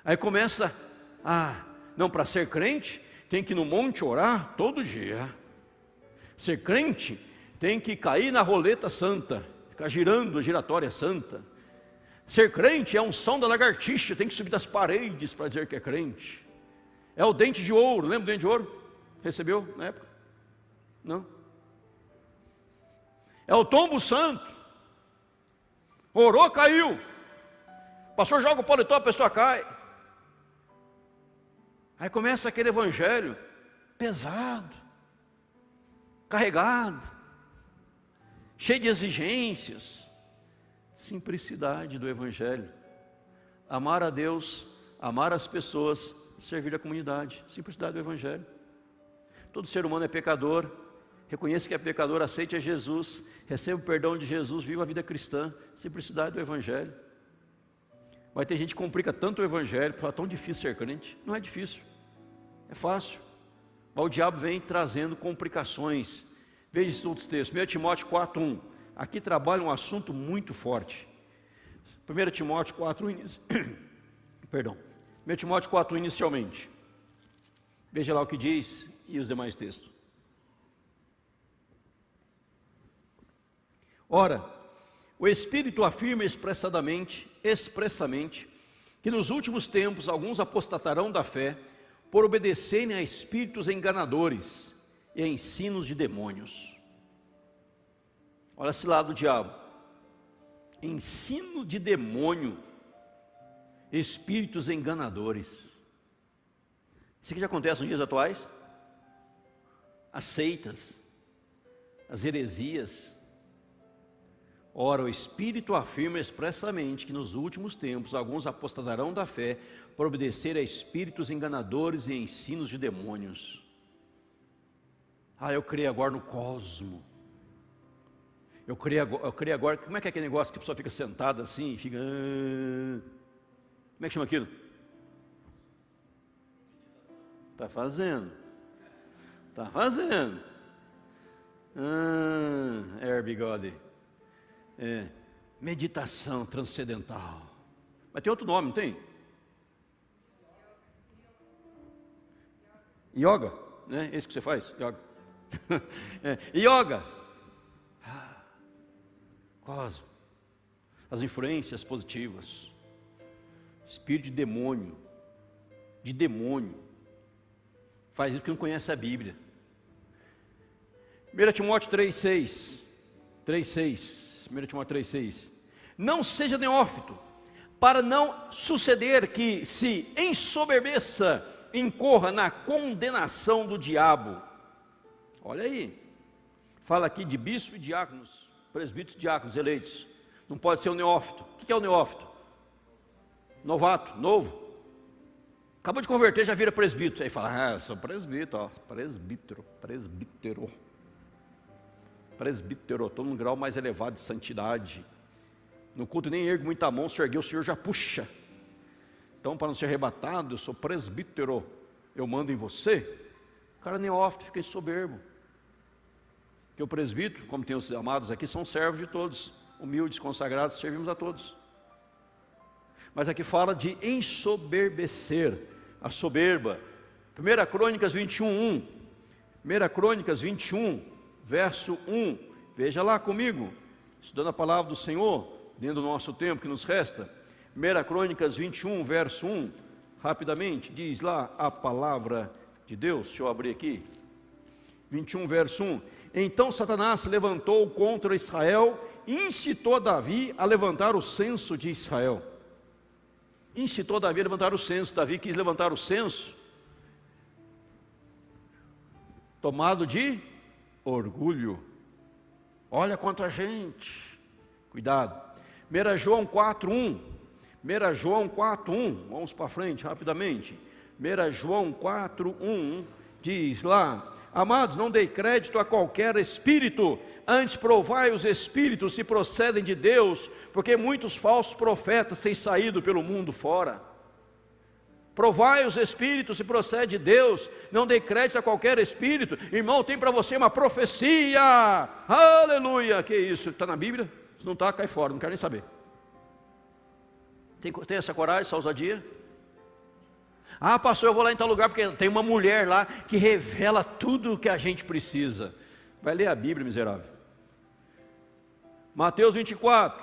Aí começa não, para ser crente, tem que ir no monte orar todo dia. Ser crente, tem que cair na roleta santa, ficar girando a giratória santa. Ser crente é a unção da lagartixa, tem que subir das paredes para dizer que é crente. É o dente de ouro, lembra do dente de ouro? Recebeu na época? Não. É o tombo santo. Orou, caiu. O pastor joga o paletó, a pessoa cai. Aí começa aquele evangelho pesado, carregado, cheio de exigências. Simplicidade do evangelho. Amar a Deus, amar as pessoas, servir a comunidade. Simplicidade do evangelho. Todo ser humano é pecador. Reconheça que é pecador, aceite a Jesus, receba o perdão de Jesus, viva a vida cristã. Simplicidade do evangelho. Vai ter gente que complica tanto o evangelho, é tão difícil ser crente. Não é difícil, é fácil. Mas o diabo vem trazendo complicações. Veja esses outros textos. 1 Timóteo 4:1. Aqui trabalha um assunto muito forte. 1 Timóteo 4:1. Perdão. 1 Timóteo 4:1 inicialmente. Veja lá o que diz e os demais textos. Ora, o Espírito afirma expressamente, que nos últimos tempos alguns apostatarão da fé por obedecerem a espíritos enganadores e a ensinos de demônios. Olha esse lado do diabo. Ensino de demônio, espíritos enganadores. Isso que já acontece nos dias atuais. As seitas, as heresias. Ora, o Espírito afirma expressamente que nos últimos tempos alguns apostatarão da fé por obedecer a espíritos enganadores e ensinos de demônios. Eu criei agora no cosmo. Eu criei agora, como é que é aquele negócio que a pessoa fica sentada assim, fica... Como é que chama aquilo? Está fazendo. Bigode. Meditação transcendental. Mas tem outro nome, não tem? Yoga, né? Esse que você faz? Yoga. Yoga. Cosmo. As influências positivas. Espírito de demônio. Faz isso porque não conhece a Bíblia. 1 Timóteo 3,6. 1 Timóteo 3,6. Não seja neófito, para não suceder que se ensoberbeça, incorra na condenação do diabo. Olha aí. Fala aqui de bispo e diáconos, presbíteros e diáconos eleitos. Não pode ser um neófito. O que é o neófito? Novato, novo. Acabou de converter, já vira presbítero. Aí fala, sou presbítero, presbítero, estou num grau mais elevado de santidade. No culto nem ergo muita mão, se erguer o Senhor já puxa. Então, para não ser arrebatado, eu sou presbítero, eu mando em você. O cara neófito fica soberbo. Porque o presbítero, como tem os amados aqui, são servos de todos, humildes, consagrados, servimos a todos. Mas aqui fala de ensoberbecer, a soberba. 1 Crônicas 21, 1 Crônicas 21, verso 1. Veja lá comigo, estudando a palavra do Senhor, dentro do nosso tempo que nos resta. 1 Crônicas 21, verso 1, rapidamente, diz lá a palavra de Deus. Deixa eu abrir aqui. 21, verso 1. Então Satanás se levantou contra Israel e incitou Davi a levantar o censo de Israel. Incitou Davi a levantar o censo. Davi quis levantar o censo, tomado de orgulho. Olha quanta gente. Cuidado. 1 João 4:1. 1 João 4:1. Vamos para frente rapidamente. 1 João 4:1 diz lá: amados, não dei crédito a qualquer espírito, antes provai os espíritos se procedem de Deus, porque muitos falsos profetas têm saído pelo mundo fora. Provai os espíritos se procede de Deus, não dei crédito a qualquer espírito. Irmão, tem para você uma profecia, aleluia, que isso, está na Bíblia? Se não está, cai fora, não quero nem saber. Tem essa coragem, essa ousadia? Pastor, eu vou lá em tal lugar porque tem uma mulher lá que revela tudo o que a gente precisa. Vai ler a Bíblia, miserável. Mateus 24,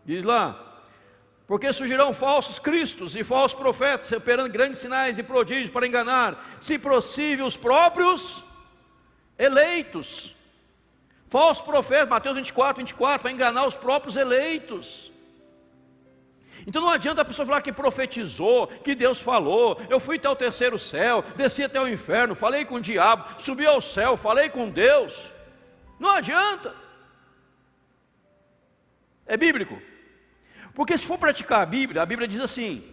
diz lá: porque surgirão falsos cristos e falsos profetas, operando grandes sinais e prodígios para enganar, se possível, os próprios eleitos. Falsos profetas, Mateus 24, para enganar os próprios eleitos. Então não adianta a pessoa falar que profetizou, que Deus falou, eu fui até o terceiro céu, desci até o inferno, falei com o diabo, subi ao céu, falei com Deus. Não adianta. É bíblico. Porque se for praticar a Bíblia diz assim: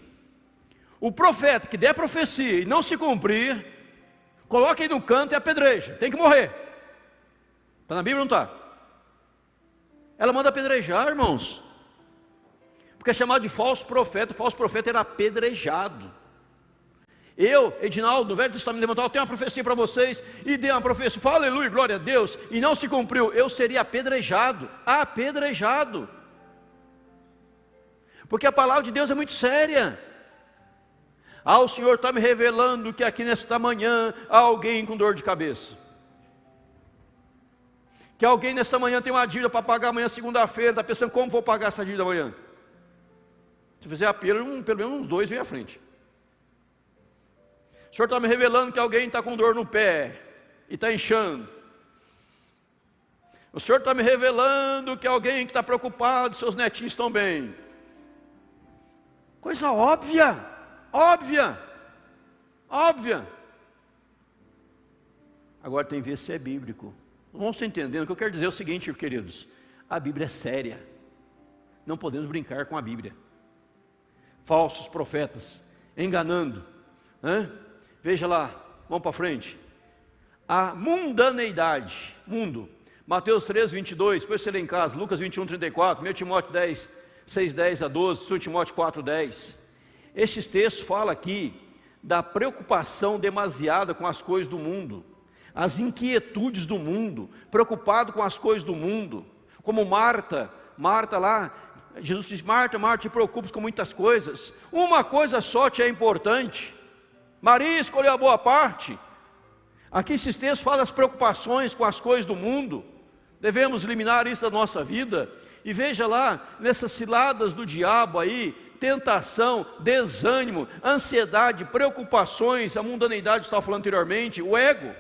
o profeta que der profecia e não se cumprir, coloca aí no canto e apedreja, tem que morrer. Está na Bíblia ou não está? Ela manda apedrejar, irmãos. Porque é chamado de falso profeta. O falso profeta era apedrejado. Eu, Edinaldo, do Velho Testamento, levantar, eu tenho uma profecia para vocês, e dei uma profecia, fala aleluia, glória a Deus, e não se cumpriu, eu seria apedrejado. Porque a palavra de Deus é muito séria. O Senhor está me revelando que aqui nesta manhã há alguém com dor de cabeça, que alguém nesta manhã tem uma dívida para pagar amanhã, segunda-feira, está pensando como vou pagar essa dívida amanhã. Se fizer apelo, pelo menos uns 2 vem à frente. O Senhor está me revelando que alguém está com dor no pé e está inchando. O Senhor está me revelando que alguém que está preocupado, seus netinhos estão bem. Coisa óbvia. Agora tem que ver se é bíblico. Vamos entendendo. O que eu quero dizer é o seguinte, queridos: a Bíblia é séria. Não podemos brincar com a Bíblia. Falsos profetas, enganando, Veja lá, vamos para frente. A mundaneidade, mundo. Mateus 13, 22, depois você lê em casa. Lucas 21, 34, 1 Timóteo 10, 6, 10 a 12, 2 Timóteo 4, 10. Estes textos falam aqui da preocupação demasiada com as coisas do mundo, as inquietudes do mundo, preocupado com as coisas do mundo, como Marta lá, Jesus diz: Marta, Marta, te preocupes com muitas coisas, uma coisa só te é importante, Maria escolheu a boa parte. Aqui esses textos falam das preocupações com as coisas do mundo, devemos eliminar isso da nossa vida. E veja lá, nessas ciladas do diabo aí, tentação, desânimo, ansiedade, preocupações, a mundaneidade, estava falando anteriormente, o ego,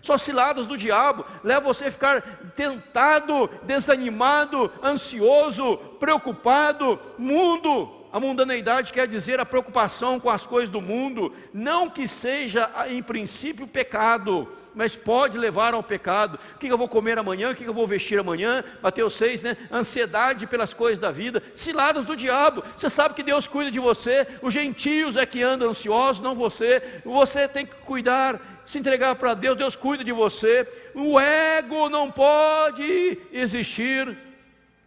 só ciladas do diabo, leva você a ficar tentado, desanimado, ansioso, preocupado. Mundo, a mundaneidade quer dizer a preocupação com as coisas do mundo, não que seja em princípio pecado, mas pode levar ao pecado. O que eu vou comer amanhã, o que eu vou vestir amanhã, Mateus 6, né? Ansiedade pelas coisas da vida, ciladas do diabo. Você sabe que Deus cuida de você, os gentios é que andam ansiosos, não você. Você tem que cuidar, se entregar para Deus, Deus cuida de você. O ego não pode existir.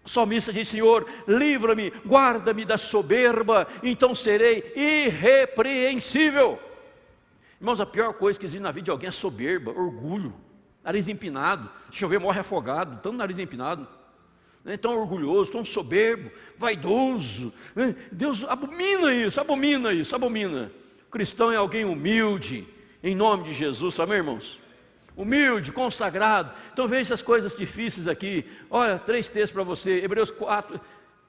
O salmista diz: Senhor, livra-me, guarda-me da soberba, então serei irrepreensível. Irmãos, a pior coisa que existe na vida de alguém é soberba, orgulho, nariz empinado. Se chover, morre afogado, tão nariz empinado, tão orgulhoso, tão soberbo, vaidoso. Deus abomina isso, abomina isso, abomina. O cristão é alguém humilde, em nome de Jesus, amém, irmãos? Humilde, consagrado. Então veja as coisas difíceis aqui. Olha, 3 textos para você. Hebreus 4,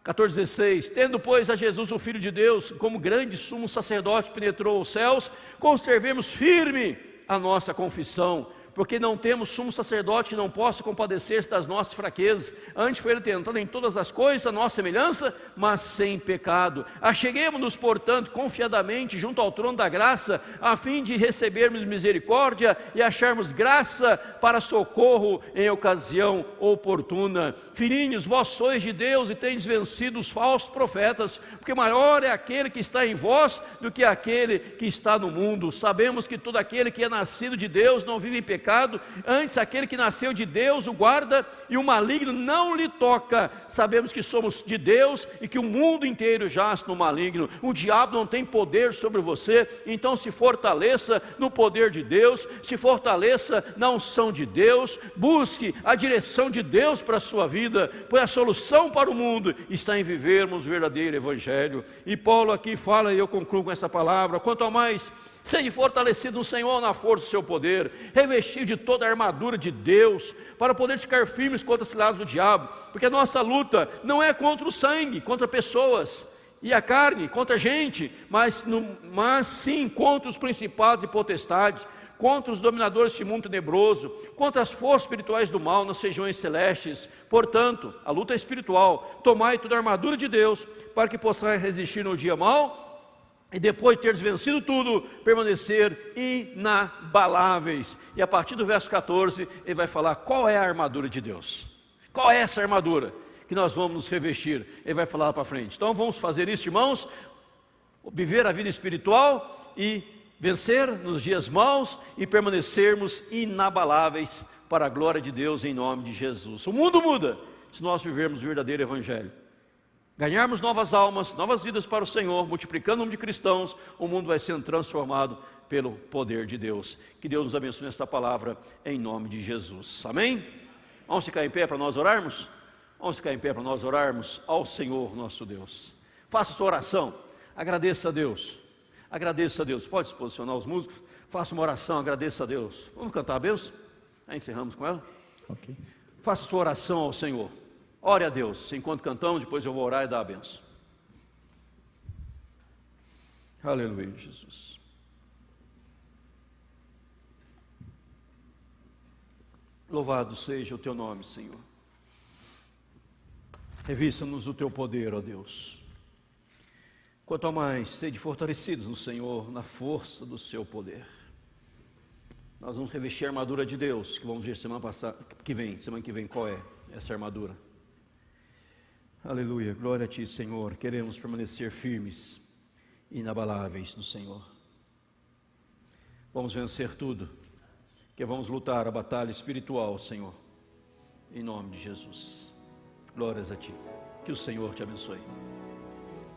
14, 16. Tendo, pois, a Jesus, o Filho de Deus, como grande sumo sacerdote que penetrou os céus, conservemos firme a nossa confissão, porque não temos sumo sacerdote que não possa compadecer-se das nossas fraquezas. Antes foi ele tentado em todas as coisas a nossa semelhança, mas sem pecado. Acheguemo-nos, portanto, confiadamente junto ao trono da graça, a fim de recebermos misericórdia e acharmos graça para socorro em ocasião oportuna. Filhinhos, vós sois de Deus e tendes vencido os falsos profetas, porque maior é aquele que está em vós do que aquele que está no mundo. Sabemos que todo aquele que é nascido de Deus não vive em pecado, antes aquele que nasceu de Deus o guarda, e o maligno não lhe toca. Sabemos que somos de Deus e que o mundo inteiro jaz no maligno. O diabo não tem poder sobre você, então se fortaleça no poder de Deus, se fortaleça na unção de Deus, busque a direção de Deus para a sua vida, pois a solução para o mundo está em vivermos o verdadeiro evangelho. E Paulo aqui fala, e eu concluo com essa palavra: quanto ao mais, sede fortalecido no Senhor na força do seu poder, revestido de toda a armadura de Deus, para poder ficar firmes contra as ciladas do diabo, porque a nossa luta não é contra o sangue, contra pessoas, e a carne, contra a gente, mas sim contra os principados e potestades, contra os dominadores deste mundo tenebroso, contra as forças espirituais do mal nas regiões celestes. Portanto, a luta é espiritual. Tomai toda a armadura de Deus, para que possais resistir no dia mau, e depois de teres vencido tudo, permanecer inabaláveis. E a partir do verso 14, ele vai falar qual é a armadura de Deus. Qual é essa armadura que nós vamos nos revestir? Ele vai falar lá para frente. Então vamos fazer isso, irmãos, viver a vida espiritual e vencer nos dias maus e permanecermos inabaláveis para a glória de Deus em nome de Jesus. O mundo muda se nós vivermos o verdadeiro evangelho. Ganharmos novas almas, novas vidas para o Senhor, multiplicando o número de cristãos, o mundo vai sendo transformado pelo poder de Deus. Que Deus nos abençoe nesta palavra, em nome de Jesus. Amém? Vamos ficar em pé para nós orarmos? Vamos ficar em pé para nós orarmos ao Senhor nosso Deus. Faça sua oração, agradeça a Deus. Agradeça a Deus. Pode se posicionar os músicos? Faça uma oração, agradeça a Deus. Vamos cantar a bênção? Aí encerramos com ela? Ok. Faça sua oração ao Senhor. Ore a Deus, enquanto cantamos, depois eu vou orar e dar a benção. Aleluia, Jesus. Louvado seja o teu nome, Senhor. Revista-nos o teu poder, ó Deus. Quanto a mais, sede fortalecidos no Senhor, na força do seu poder. Nós vamos revestir a armadura de Deus, que vamos ver semana que vem qual é essa armadura. Aleluia, glória a Ti, Senhor. Queremos permanecer firmes, inabaláveis no Senhor. vamos vencer tudo, que vamos lutar a batalha espiritual, Senhor, em nome de Jesus. Glórias a Ti, que o Senhor te abençoe.